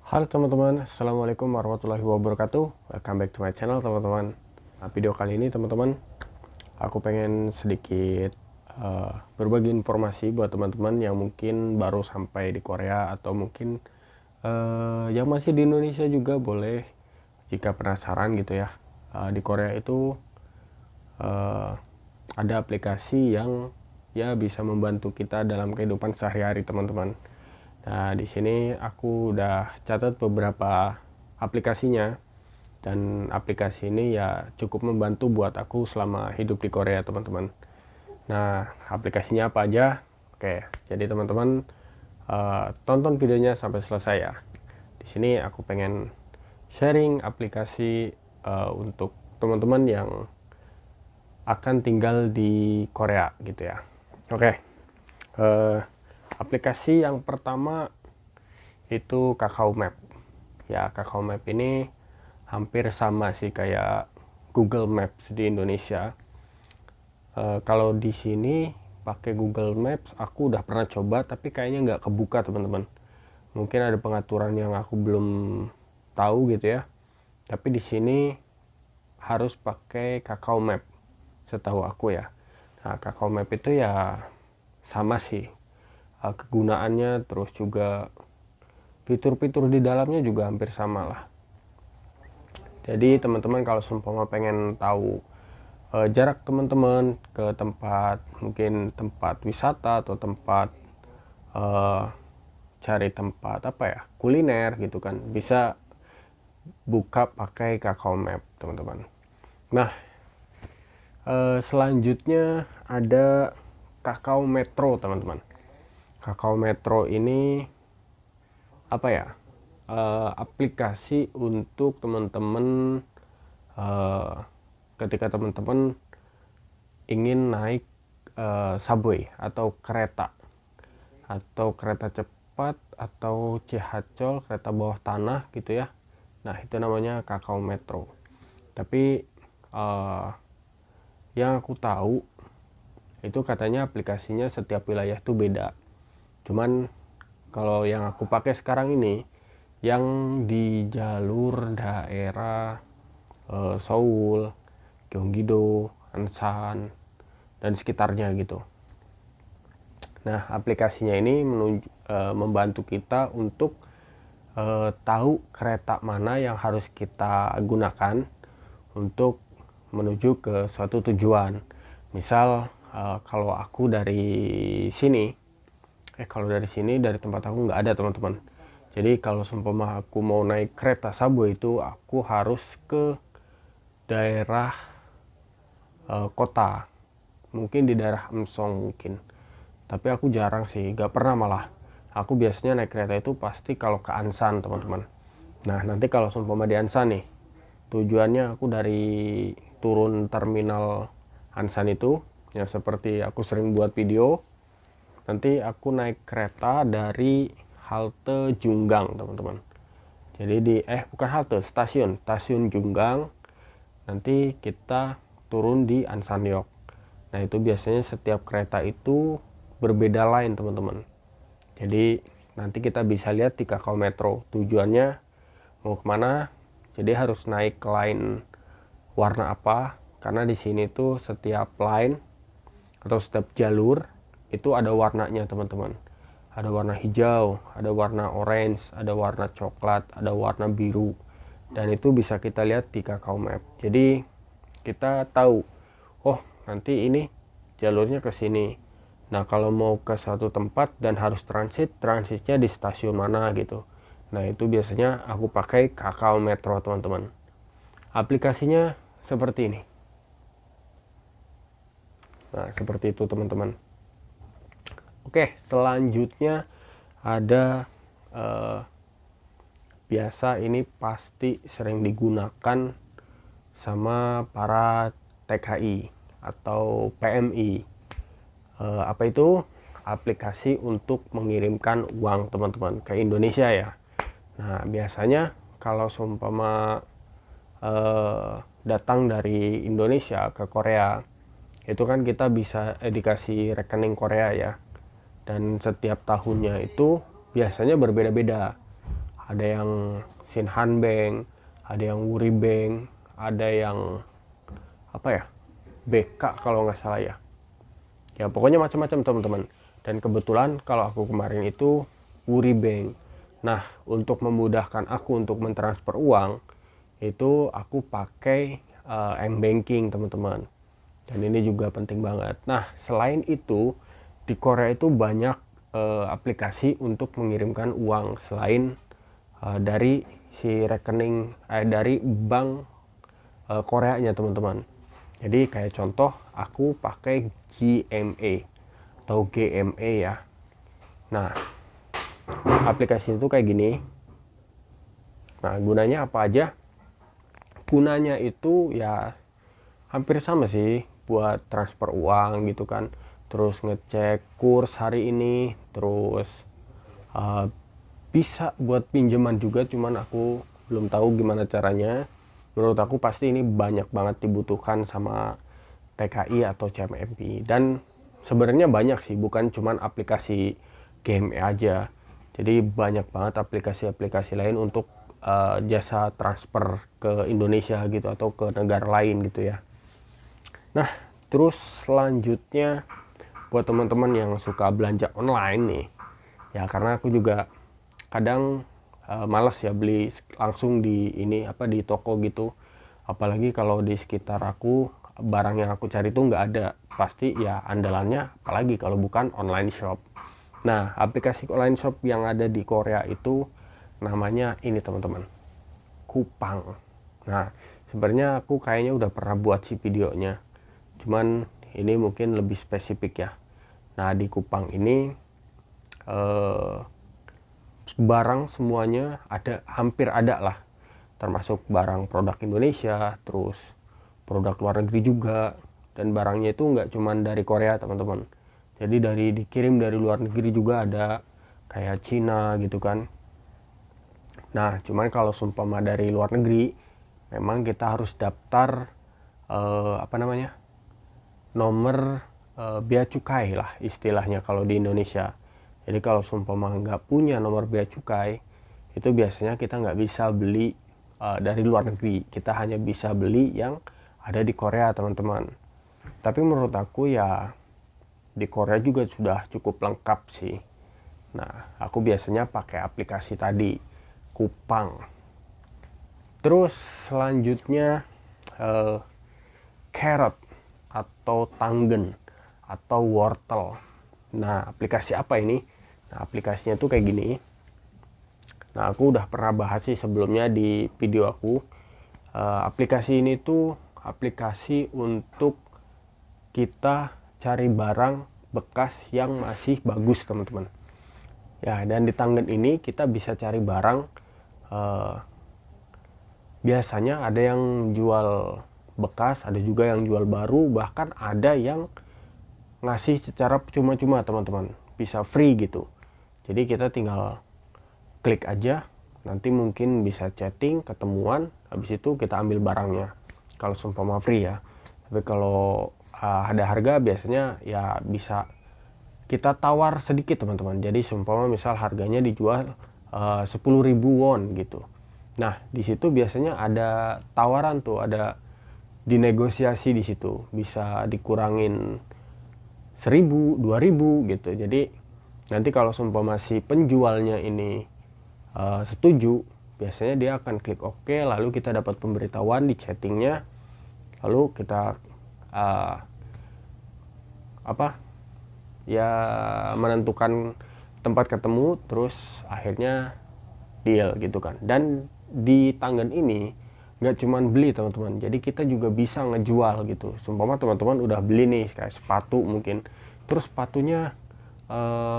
Halo teman-teman, Assalamualaikum warahmatullahi wabarakatuh. Welcome back to my channel teman-teman. Video kali ini teman-teman, aku pengen sedikit berbagi informasi buat teman-teman yang mungkin baru sampai di Korea atau mungkin yang masih di Indonesia juga boleh jika penasaran gitu ya. Di Korea itu ada aplikasi yang ya bisa membantu kita dalam kehidupan sehari-hari teman-teman. Nah, di sini aku udah catat beberapa aplikasinya dan aplikasi ini ya cukup membantu buat aku selama hidup di Korea, teman-teman. Nah, aplikasinya apa aja? Oke, jadi teman-teman tonton videonya sampai selesai ya. Di sini aku pengen sharing aplikasi untuk teman-teman yang akan tinggal di Korea gitu ya. Oke. Aplikasi yang pertama itu Kakao Map. Ya, Kakao Map ini hampir sama sih kayak Google Maps di Indonesia. Kalau di sini pakai Google Maps, aku udah pernah coba tapi kayaknya nggak kebuka teman-teman. Mungkin ada pengaturan yang aku belum tahu gitu ya. Tapi di sini harus pakai Kakao Map, setahu aku ya. Nah, Kakao Map itu ya sama sih kegunaannya, terus juga fitur-fitur di dalamnya juga hampir sama lah. Jadi teman-teman kalau seumpama pengen tahu jarak teman-teman ke tempat, mungkin tempat wisata atau tempat cari tempat apa ya, kuliner gitu kan, bisa buka pakai Kakao Map teman-teman. Nah, selanjutnya ada Kakao Metro teman-teman. Kakao Metro ini apa ya, aplikasi untuk teman-teman ketika teman-teman ingin naik subway atau kereta cepat atau CHACOL, kereta bawah tanah gitu ya. Nah, itu namanya Kakao Metro. Tapi yang aku tahu itu katanya aplikasinya setiap wilayah itu beda. Cuman kalau yang aku pakai sekarang ini yang di jalur daerah Seoul, Gyeonggi-do, Ansan dan sekitarnya gitu. Nah, aplikasinya ini membantu kita untuk tahu kereta mana yang harus kita gunakan untuk menuju ke suatu tujuan. Misal kalau aku dari sini, dari tempat aku nggak ada teman-teman. Jadi kalau seumpama aku mau naik kereta subway itu aku harus ke daerah kota, mungkin di daerah Emsong mungkin. Tapi aku jarang sih, nggak pernah malah. Aku biasanya naik kereta itu pasti kalau ke Ansan teman-teman. Nah, nanti kalau seumpama di Ansan nih, tujuannya aku dari turun terminal Ansan itu, ya seperti aku sering buat video, nanti aku naik kereta dari halte Junggang teman-teman. Jadi bukan halte, stasiun Junggang. Nanti kita turun di Ansanyeok. Nah, itu biasanya setiap kereta itu berbeda line teman-teman. Jadi nanti kita bisa lihat di Kakao Metro tujuannya mau kemana. Jadi harus naik line warna apa, karena di sini tuh setiap line atau setiap jalur itu ada warnanya teman-teman. Ada warna hijau, ada warna orange, ada warna coklat, ada warna biru, dan itu bisa kita lihat di Kakao Map. Jadi kita tahu, oh nanti ini jalurnya ke sini. Nah, kalau mau ke suatu tempat dan harus transitnya di stasiun mana gitu. Nah, itu biasanya aku pakai Kakao Metro teman-teman. Aplikasinya seperti ini. Nah, seperti itu teman-teman. Oke, selanjutnya ada biasa ini pasti sering digunakan sama para TKI atau PMI. Apa itu? Aplikasi untuk mengirimkan uang teman-teman ke Indonesia ya. Nah, biasanya kalau seumpama datang dari Indonesia ke Korea, itu kan kita bisa dikasih rekening Korea ya. Dan setiap tahunnya itu biasanya berbeda-beda. ada yang Shinhan Bank, ada yang Wuri Bank, ada yang apa ya, BK kalau nggak salah ya. Ya pokoknya macam-macam teman-teman. Dan kebetulan kalau aku kemarin itu Wuri Bank. Nah, untuk memudahkan aku untuk mentransfer uang, itu aku pakai m-banking teman-teman. Dan ini juga penting banget. Nah, selain itu di Korea itu banyak aplikasi untuk mengirimkan uang selain dari si rekening dari bank Koreanya teman-teman. Jadi kayak contoh aku pakai GMA atau GMA ya. Nah, aplikasi itu kayak gini. Nah, gunanya apa aja? Gunanya itu ya hampir sama sih, buat transfer uang gitu kan. Terus ngecek kurs hari ini, terus bisa buat pinjaman juga, cuman aku belum tahu gimana caranya. Menurut aku pasti ini banyak banget dibutuhkan sama TKI atau CMMP. Dan sebenarnya banyak sih, bukan cuman aplikasi GME aja. Jadi banyak banget aplikasi-aplikasi lain untuk jasa transfer ke Indonesia gitu atau ke negara lain gitu ya. Nah, terus selanjutnya buat teman-teman yang suka belanja online nih, ya karena aku juga kadang males ya beli langsung di di toko gitu. Apalagi kalau di sekitar aku barang yang aku cari tuh nggak ada, pasti ya andalannya apalagi kalau bukan online shop. Nah, aplikasi online shop yang ada di Korea itu namanya ini teman-teman, Coupang. Nah, sebenarnya aku kayaknya udah pernah buat sih videonya, cuman ini mungkin lebih spesifik ya. Nah, di Coupang ini barang semuanya ada, hampir ada lah, termasuk barang produk Indonesia, terus produk luar negeri juga. Dan barangnya itu nggak cuman dari Korea teman-teman, jadi dikirim dari luar negeri juga ada, kayak Cina gitu kan. Nah, cuman kalau seumpama dari luar negeri memang kita harus daftar nomor bea cukai lah istilahnya kalau di Indonesia. Jadi kalau seumpama nggak punya nomor bea cukai, itu biasanya kita nggak bisa beli dari luar negeri. Kita hanya bisa beli yang ada di Korea teman-teman. Tapi menurut aku ya di Korea juga sudah cukup lengkap sih. Nah, aku biasanya pakai aplikasi tadi, Coupang. Terus selanjutnya Carrot atau Tangen atau Wortel. Nah, aplikasi apa ini? Nah, aplikasinya tuh kayak gini. Nah, aku udah pernah bahas sih sebelumnya di video aku. Aplikasi ini tuh aplikasi untuk kita cari barang bekas yang masih bagus teman-teman. Ya, dan di Tangen ini kita bisa cari barang. Biasanya ada yang jual bekas, ada juga yang jual baru, bahkan ada yang ngasih secara cuma-cuma teman-teman, bisa free gitu. Jadi kita tinggal klik aja, nanti mungkin bisa chatting, ketemuan, habis itu kita ambil barangnya kalau seumpama free ya. Tapi kalau ada harga biasanya ya bisa kita tawar sedikit teman-teman. Jadi seumpama misal harganya dijual 10.000 won gitu. Nah, di situ biasanya ada tawaran tuh, ada dinegosiasi di situ, bisa dikurangin 1.000, 2.000 gitu. Jadi nanti kalau seumpama si penjualnya ini setuju, biasanya dia akan klik OK, lalu kita dapat pemberitahuan di chattingnya, lalu kita menentukan tempat ketemu, terus akhirnya deal gitu kan. Dan di Tangen ini nggak cuman beli teman-teman, jadi kita juga bisa ngejual gitu. Sumpama teman-teman udah beli nih kayak sepatu mungkin, terus sepatunya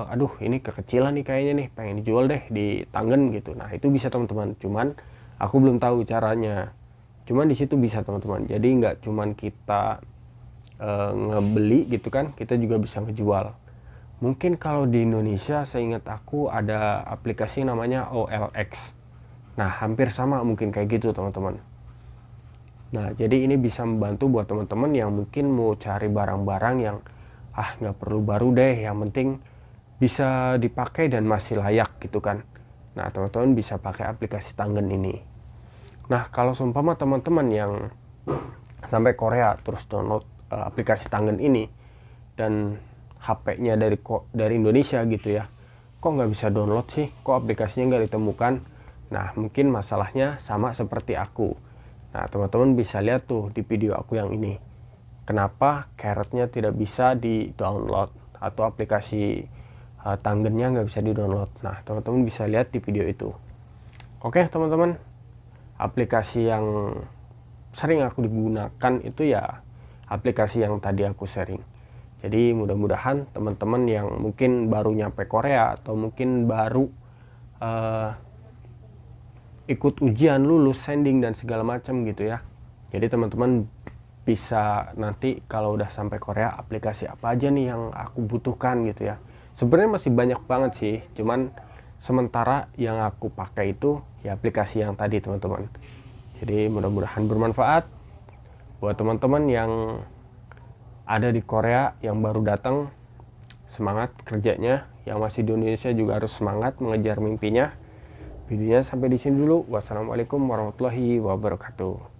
aduh ini kekecilan nih kayaknya nih, pengen dijual deh di Tangen gitu. Nah, itu bisa teman-teman, cuman aku belum tahu caranya. Cuman di situ bisa teman-teman, jadi nggak cuman kita ngebeli gitu kan, kita juga bisa ngejual. Mungkin kalau di Indonesia seingat aku ada aplikasi namanya OLX. Nah, hampir sama mungkin kayak gitu teman-teman. Nah, jadi ini bisa membantu buat teman-teman yang mungkin mau cari barang-barang yang nggak perlu baru deh, yang penting bisa dipakai dan masih layak gitu kan. Nah, teman-teman bisa pakai aplikasi Tangen ini. Nah, kalau seumpama teman-teman yang sampai Korea terus download aplikasi Tangen ini dan HP-nya dari Indonesia gitu ya, kok nggak bisa download sih? Kok aplikasinya nggak ditemukan? Nah, mungkin masalahnya sama seperti aku. Nah, teman-teman bisa lihat tuh di video aku yang ini. Kenapa Carrot-nya tidak bisa di-download atau aplikasi Tangennya nggak bisa di-download. Nah, teman-teman bisa lihat di video itu. Oke, teman-teman. Aplikasi yang sering aku digunakan itu ya aplikasi yang tadi aku sharing. Jadi mudah-mudahan teman-teman yang mungkin baru nyampe Korea atau mungkin baru ikut ujian, lulus, sending dan segala macam gitu ya. Jadi teman-teman bisa nanti kalau udah sampai Korea, aplikasi apa aja nih yang aku butuhkan gitu ya. Sebenarnya masih banyak banget sih, cuman sementara yang aku pakai itu ya aplikasi yang tadi teman-teman. Jadi mudah-mudahan bermanfaat buat teman-teman yang ada di Korea yang baru datang. Semangat kerjanya, yang masih di Indonesia juga harus semangat mengejar mimpinya. Videonya sampai di sini dulu. Wassalamualaikum warahmatullahi wabarakatuh.